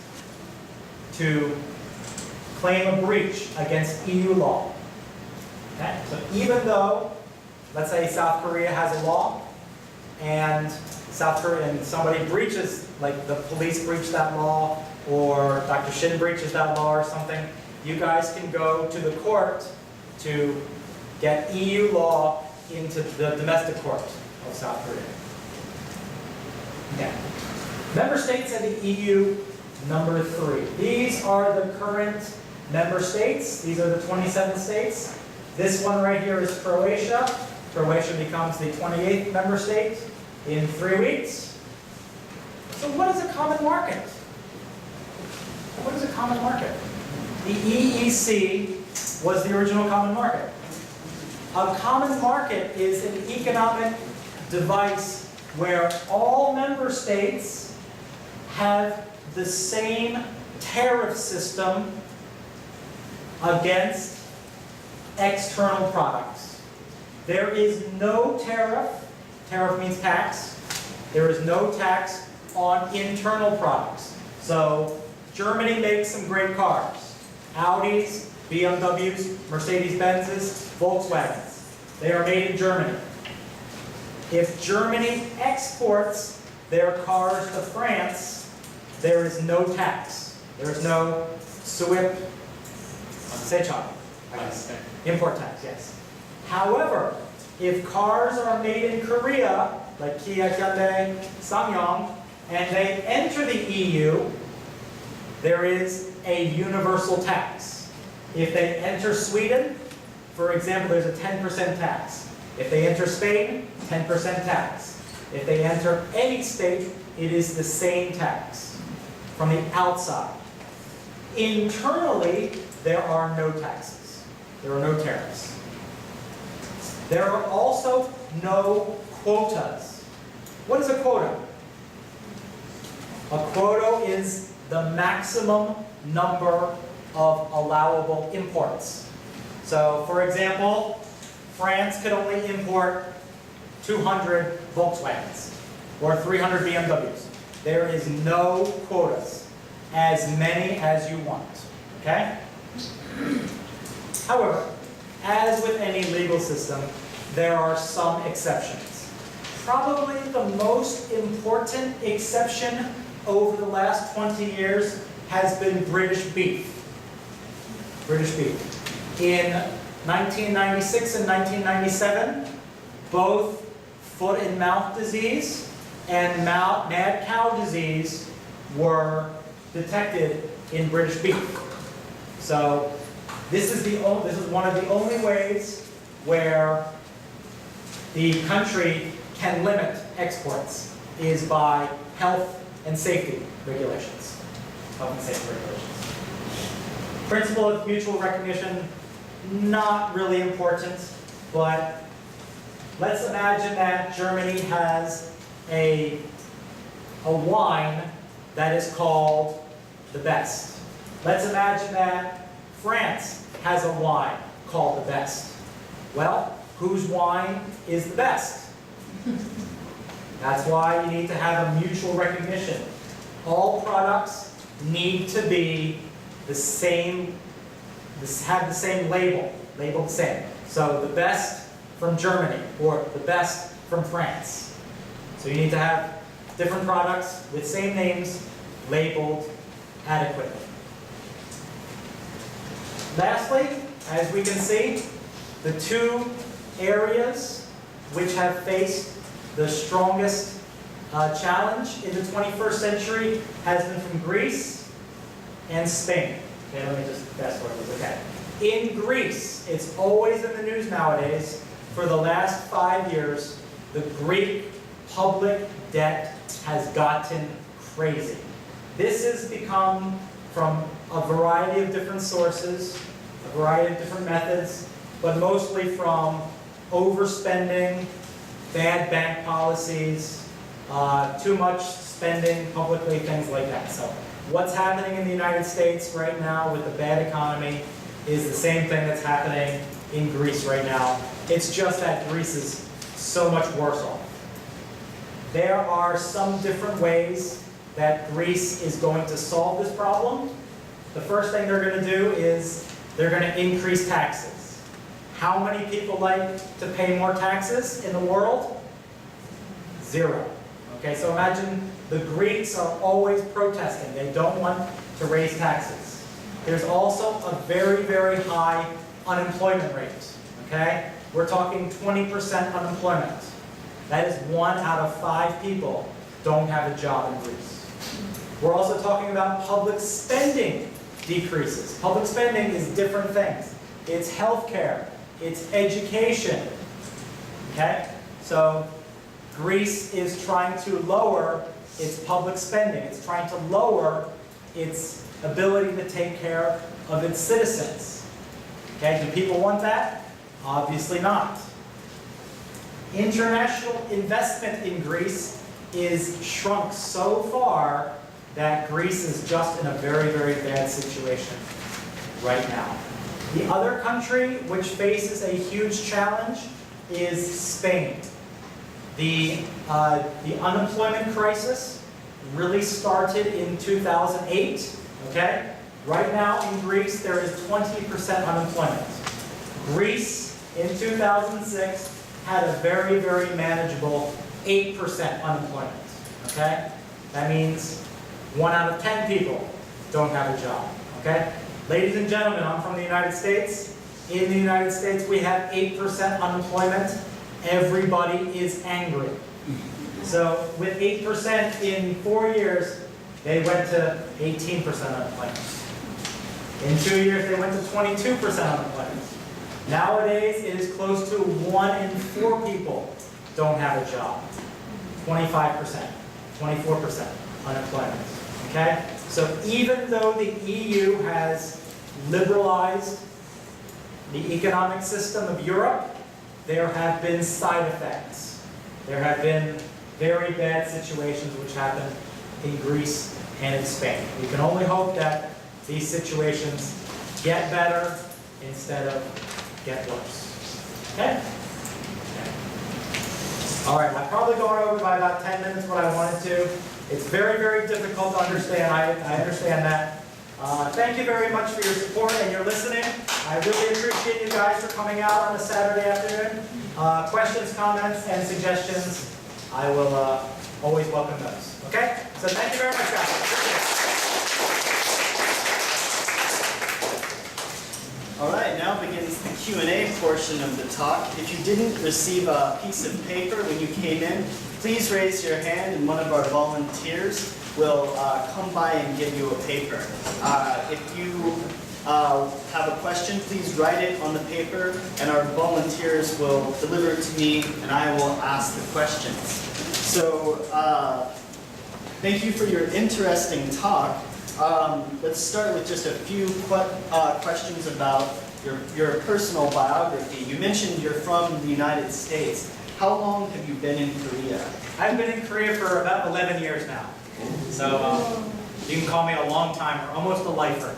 to claim a breach against EU law. Okay? So even though, let's say South Korea has a law, and somebody breaches, like the police breach that law, or Dr. Shin breaches that law or something, you guys can go to the court to get EU law into the domestic court of South Korea. Okay. Member states of the EU, number 3. These are the current member states. These are the 27 states. This one right here is Croatia. Croatia becomes the 28th member state in 3 weeks. So what is a common market? What is a common market? The EEC was the original common market. A common market is an economic device where all member states have the same tariff system against external products. There is no tariff means tax, there is no tax on internal products. So Germany makes some great cars. Audis, BMWs, Mercedes-Benzes, Volkswagens. They are made in Germany. If Germany exports their cars to France, there is no tax. There is no SWIP, Sechan, I guess. Import tax, yes. However, if cars are made in Korea, like Kia, Hyundai, Ssangyong, and they enter the EU, there is a universal tax. If they enter Sweden, for example, there's a 10% tax. If they enter Spain, 10% tax. If they enter any state, it is the same tax from the outside. Internally, there are no taxes. There are no tariffs. There are also no quotas. What is a quota? A quota is the maximum number of allowable imports. So, for example, France could only import 200 Volkswagens or 300 BMWs. There is no quotas, as many as you want, okay? However, as with any legal system, there are some exceptions. Probably the most important exception over the last 20 years has been British beef. British beef. In 1996 and 1997, both foot and mouth disease and mad cow disease were detected in British beef. So this is one of the only ways where the country can limit exports is by health and safety regulations. Health and safety regulations. Principle of mutual recognition, not really important, but let's imagine that Germany has a wine that is called the best. Let's imagine that France has a wine called the best. Well, whose wine is the best? That's why you need to have a mutual recognition. All products need to be the same, have the same label, labeled the same. So the best from Germany or the best from France. So you need to have different products with same names labeled adequately. Lastly, as we can see, the two areas which have faced the strongest challenge in the 21st century has been from Greece and Spain. Okay, let me just fast forward this. Okay. In Greece, it's always in the news nowadays, for the last 5 years, the Greek public debt has gotten crazy. This has become, from a variety of different sources, a variety of different methods, but mostly from overspending, bad bank policies, too much spending publicly, things like that. So what's happening in the United States right now with the bad economy is the same thing that's happening in Greece right now. It's just that Greece is so much worse off. There are some different ways that Greece is going to solve this problem. The first thing they're going to do is they're going to increase taxes. How many people like to pay more taxes in the world? 0. Okay, so imagine the Greeks are always protesting. They don't want to raise taxes. There's also a very, very high unemployment rate. Okay? We're talking 20% unemployment. That is 1 out of 5 people don't have a job in Greece. We're also talking about public spending decreases. Public spending is different things. It's healthcare, it's education. Okay? So Greece is trying to lower its public spending. It's trying to lower its ability to take care of its citizens. Okay? Do people want that? Obviously not. International investment in Greece is shrunk so far that Greece is just in a very, very bad situation right now. The other country which faces a huge challenge is Spain. The unemployment crisis really started in 2008, okay? Right now in Greece, there is 20% unemployment. Greece, in 2006, had a very, very manageable 8% unemployment, okay? That means 1 out of 10 people don't have a job, okay? Ladies and gentlemen, I'm from the United States. In the United States, we have 8% unemployment. Everybody is angry. So with 8% in 4 years, they went to 18% unemployment. In 2 years, they went to 22% unemployment. Nowadays, it is close to 1 in 4 people don't have a job. 25%, 24% unemployment. Okay? So even though the EU has liberalized the economic system of Europe, there have been side effects. There have been very bad situations which happened in Greece and in Spain. We can only hope that these situations get better instead of get worse. Okay? All right, I've probably gone over by about 10 minutes what I wanted to. It's very, very difficult to understand. I understand that. Thank you very much for your support and your listening. I really appreciate you guys for coming out on a Saturday afternoon. Questions, comments, and suggestions, I will always welcome those. Okay? So thank you very much, guys. All right, now begins the Q&A portion of the talk. If you didn't receive a piece of paper when you came in, please raise your hand and one of our volunteers will come by and give you a paper. If you have a question, please write it on the paper and our volunteers will deliver it to me and I will ask the questions. So thank you for your interesting talk. Let's start with just a few questions about your personal biography. You mentioned you're from the United States. How long have you been in Korea? I've been in Korea for about 11 years now. So you can call me a long timer, almost a lifer.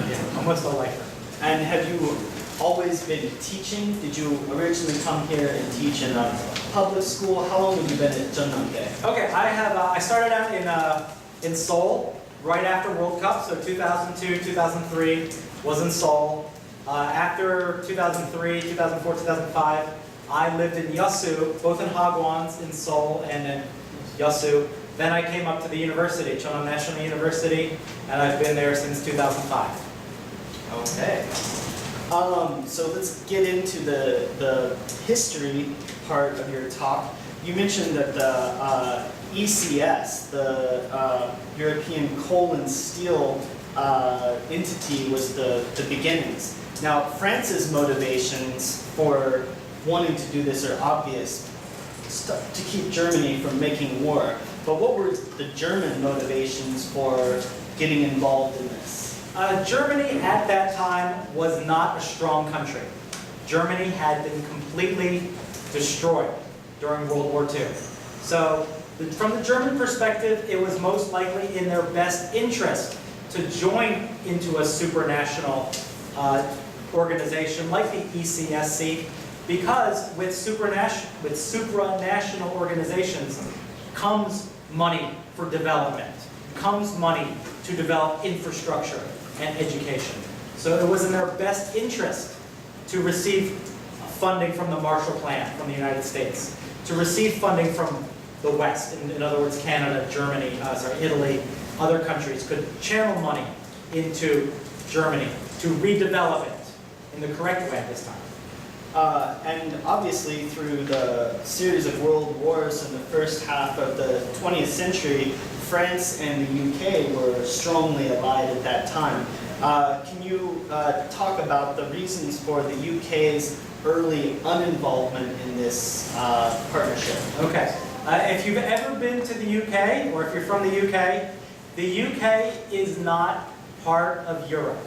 Yeah, almost a lifer. And have you always been teaching? Did you originally come here and teach in a public school? How long have you been at Jeonnam-dae? Okay, I started out in Seoul right after World Cup, so 2002, 2003 was in Seoul. After 2003, 2004, 2005, I lived in Yeosu, both in Hagwons in Seoul and in Yeosu. Then I came up to the university, Jeonnam National University, and I've been there since 2005. Okay. So let's get into the history part of your talk. You mentioned that the ECS, the European Coal and Steel entity, was the beginnings. Now, France's motivations for wanting to do this are obvious, to keep Germany from making war. But what were the German motivations for getting involved in this? Germany at that time was not a strong country. Germany had been completely destroyed during World War II. So from the German perspective, it was most likely in their best interest to join into a supranational organization like the ECSC, because with supranational organizations comes money for development, comes money to develop infrastructure and education. So it was in their best interest to receive funding from the Marshall Plan from the United States, to receive funding from the West, in other words, Canada, Germany, Italy, other countries could channel money into Germany to redevelop it in the correct way this time. And obviously through the series of world wars in the first half of the 20th century, France and the UK were strongly allied at that time. Can you talk about the reasons for the UK's early uninvolvement in this partnership? Okay. If you've ever been to the UK, or if you're from the UK is not part of Europe.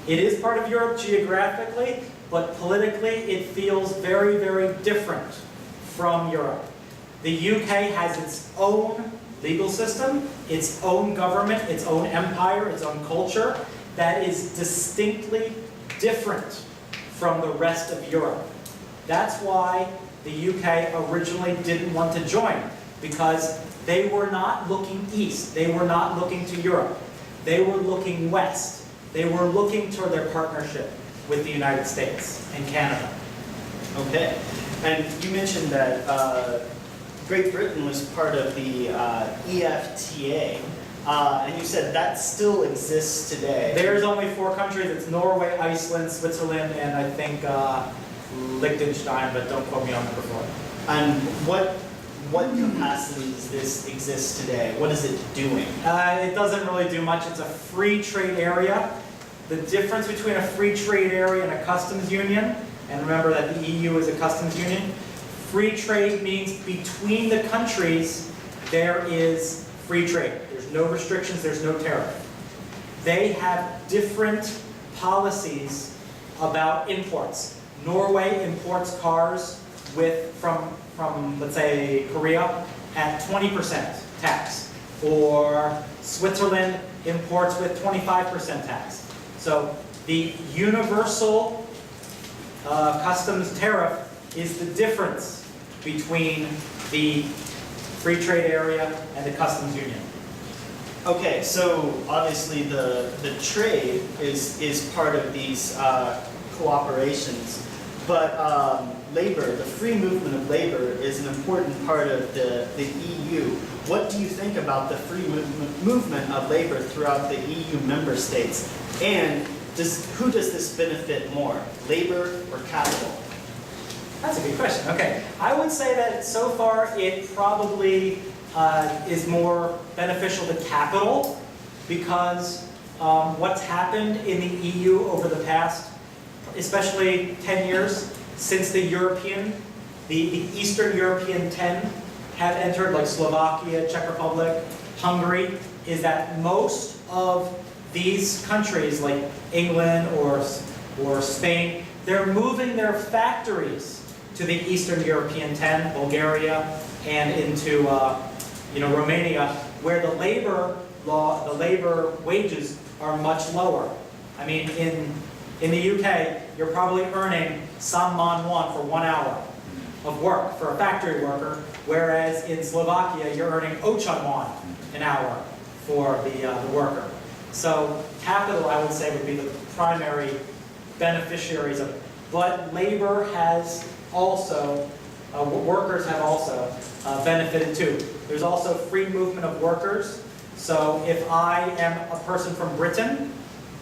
It is part of Europe geographically, but politically it feels very, very different from Europe. The UK has its own legal system, its own government, its own empire, its own culture that is distinctly different from the rest of Europe. That's why the UK originally didn't want to join, because they were not looking east, they were not looking to Europe, they were looking west. They were looking toward their partnership with the United States and Canada. Okay. And you mentioned that Great Britain was part of the EFTA, and you said that still exists today. There's only 4 countries. It's Norway, Iceland, Switzerland, and I think Liechtenstein, but don't quote me on number 4. And what capacity does this exist today? What is it doing? It doesn't really do much. It's a free trade area. The difference between a free trade area and a customs union, and remember that the EU is a customs union, free trade means between the countries there is free trade. There's no restrictions, there's no tariff. They have different policies about imports. Norway imports cars from let's say Korea at 20% tax, or Switzerland imports with 25% tax. So the universal customs tariff is the difference between the free trade area and the customs union. Okay, so obviously the trade is part of these cooperations, but labor, the free movement of labor, is an important part of the EU. What do you think about the free movement of labor throughout the EU member states? And who does this benefit more, labor or capital? That's a good question. Okay, I would say that so far it probably is more beneficial to capital, because what's happened in the EU over the past, especially 10 years, since the Eastern European 10 have entered, like Slovakia, Czech Republic, Hungary, is that most of these countries, like England or Spain, they're moving their factories to the Eastern European 10, Bulgaria, and into Romania, where the labor wages are much lower. I mean, in the UK, you're probably earning samman won for 1 hour of work for a factory worker, whereas in Slovakia, you're earning ochan won an hour for the worker. So capital, I would say, would be the primary beneficiaries of it. But labor has also, workers have also benefited too. There's also free movement of workers. So if I am a person from Britain,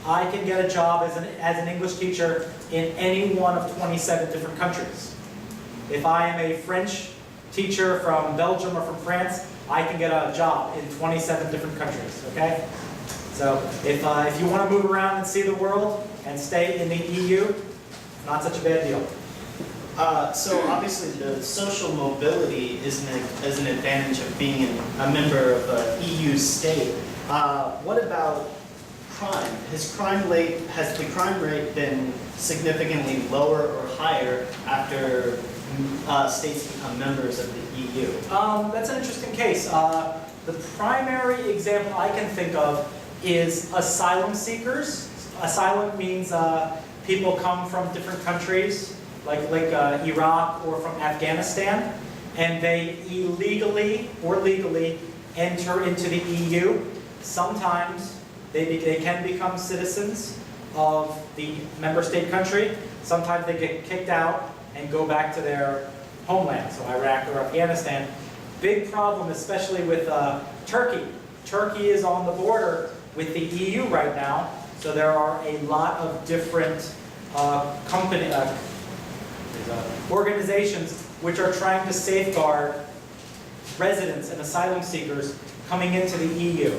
I can get a job as an English teacher in any one of 27 different countries. If I am a French teacher from Belgium or from France, I can get a job in 27 different countries, okay? So if you want to move around and see the world and stay in the EU, not such a bad deal. So obviously the social mobility is an advantage of being a member of an EU state. What about crime? Has the crime rate been significantly lower or higher after states become members of the EU? That's an interesting case. The primary example I can think of is asylum seekers. Asylum means people come from different countries, like Iraq or from Afghanistan, and they illegally or legally enter into the EU. Sometimes they can become citizens of the member state country. Sometimes they get kicked out and go back to their homeland, so Iraq or Afghanistan. Big problem, especially with Turkey. Turkey is on the border with the EU right now, so there are a lot of different organizations which are trying to safeguard residents and asylum seekers coming into the EU.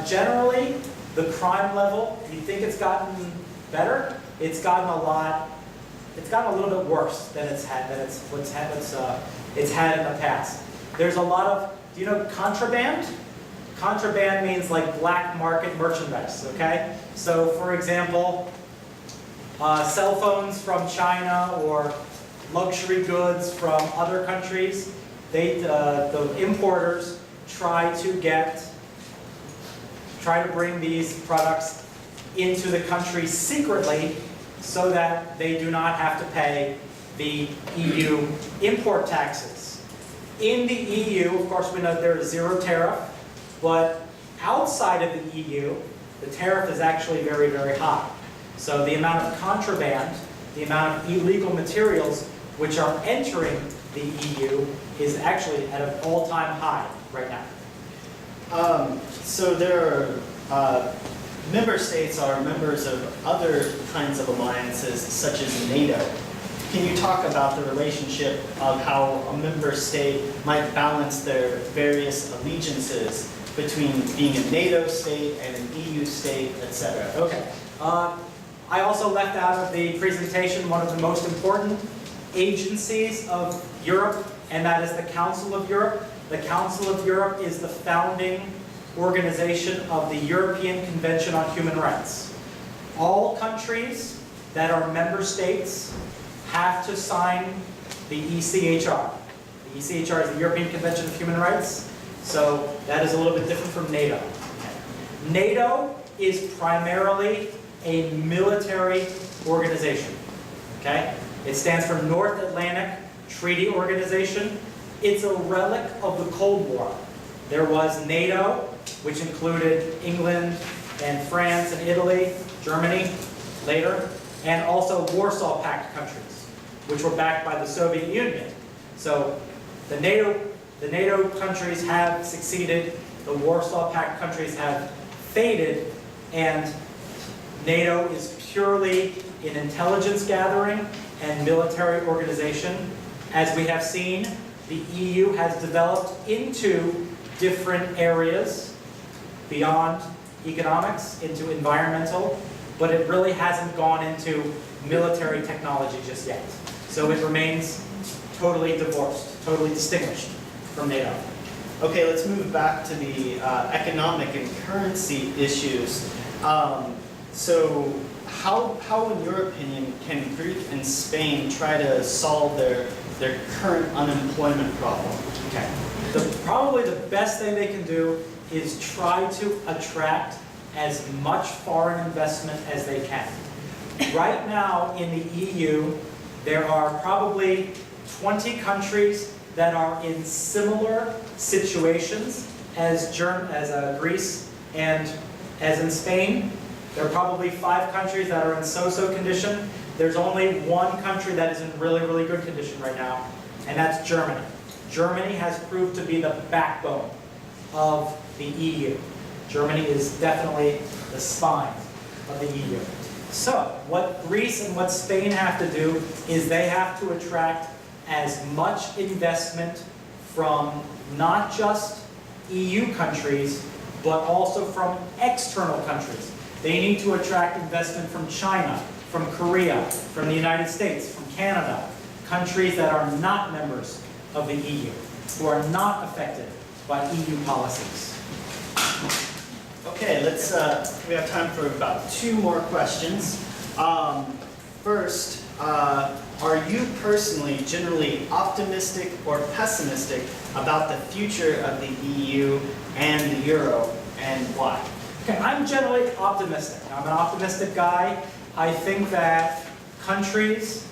Generally, the crime level, you think it's gotten better? It's gotten a little bit worse than it's had in the past. There's a lot of, do you know contraband? Contraband means like black market merchandise, okay? So for example, cell phones from China or luxury goods from other countries, the importers try to bring these products into the country secretly so that they do not have to pay the EU import taxes. In the EU, of course, we know there is zero tariff, but outside of the EU, the tariff is actually very, very high. So the amount of contraband, the amount of illegal materials which are entering the EU is actually at an all-time high right now. So there are member states are members of other kinds of alliances, such as NATO. Can you talk about the relationship of how a member state might balance their various allegiances between being a NATO state and an EU state, etc.? Okay. I also left out of the presentation one of the most important agencies of Europe, and that is the Council of Europe. The Council of Europe is the founding organization of the European Convention on Human Rights. All countries that are member states have to sign the ECHR. The ECHR is the European Convention of Human Rights, so that is a little bit different from NATO. NATO is primarily a military organization, okay? It stands for North Atlantic Treaty Organization. It's a relic of the Cold War. There was NATO, which included England and France and Italy, Germany later, and also Warsaw Pact countries, which were backed by the Soviet Union. So the NATO countries have succeeded, the Warsaw Pact countries have faded, and NATO is purely an intelligence gathering and military organization. As we have seen, the EU has developed into different areas beyond economics, into environmental, but it really hasn't gone into military technology just yet. So it remains totally divorced, totally distinguished from NATO. Okay, let's move back to the economic and currency issues. So how, in your opinion, can Greece and Spain try to solve their current unemployment problem? Okay. Probably the best thing they can do is try to attract as much foreign investment as they can. Right now in the EU, there are probably 20 countries that are in similar situations as Greece and as in Spain. There are probably 5 countries that are in so-so condition. There's only one country that is in really, really good condition right now, and that's Germany. Germany has proved to be the backbone of the EU. Germany is definitely the spine of the EU. So, what Greece and what Spain have to do is they have to attract as much investment from not just EU countries, but also from external countries. They need to attract investment from China, from Korea, from the United States, from Canada, countries that are not members of the EU, who are not affected by EU policies. Okay, let's, we have time for about 2 more questions. First, are you personally generally optimistic or pessimistic about the future of the EU and the Euro, and why? Okay, I'm generally optimistic. I'm an optimistic guy. I think that countries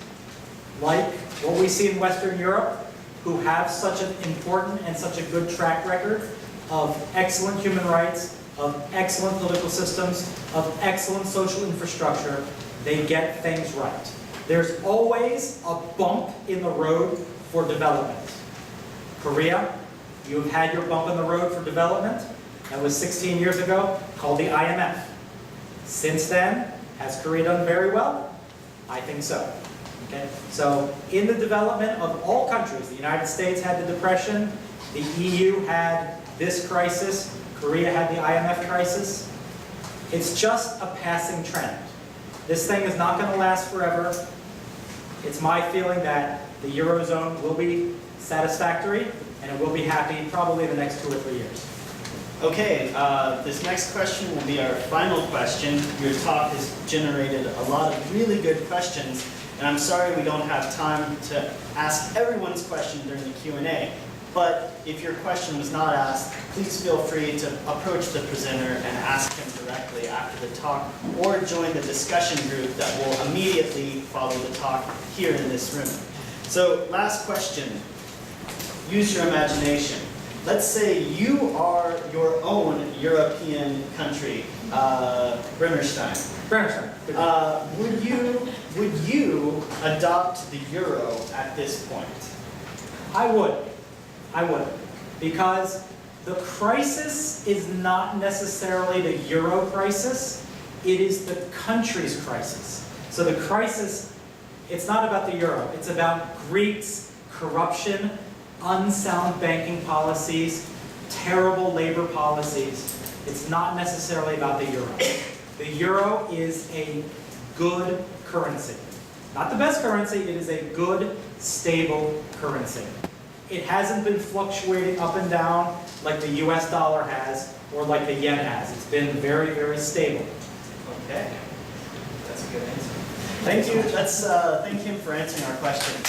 like what we see in Western Europe, who have such an important and such a good track record of excellent human rights, of excellent political systems, of excellent social infrastructure, they get things right. There's always a bump in the road for development. Korea, you've had your bump in the road for development. That was 16 years ago, called the IMF. Since then, has Korea done very well? I think so. Okay? So, in the development of all countries, the United States had the Depression, the EU had this crisis, Korea had the IMF crisis. It's just a passing trend. This thing is not going to last forever. It's my feeling that the Eurozone will be satisfactory, and it will be happy probably in the next 2 or 3 years. Okay, this next question will be our final question. Your talk has generated a lot of really good questions, and I'm sorry we don't have time to ask everyone's question during the Q&A. But if your question was not asked, please feel free to approach the presenter and ask him directly after the talk, or join the discussion group that will immediately follow the talk here in this room. So, last question. Use your imagination. Let's say you are your own European country, Brennerstein. Would you adopt the euro at this point? I would. Because the crisis is not necessarily the euro crisis, it is the country's crisis. So the crisis, it's not about the euro, it's about Greeks, corruption, unsound banking policies, terrible labor policies. It's not necessarily about the euro. The euro is a good currency. Not the best currency, it is a good, stable currency. It hasn't been fluctuating up and down like the US dollar has or like the yen has. It's been very, very stable. Okay, that's a good answer. Thank you. Let's thank him for answering our questions.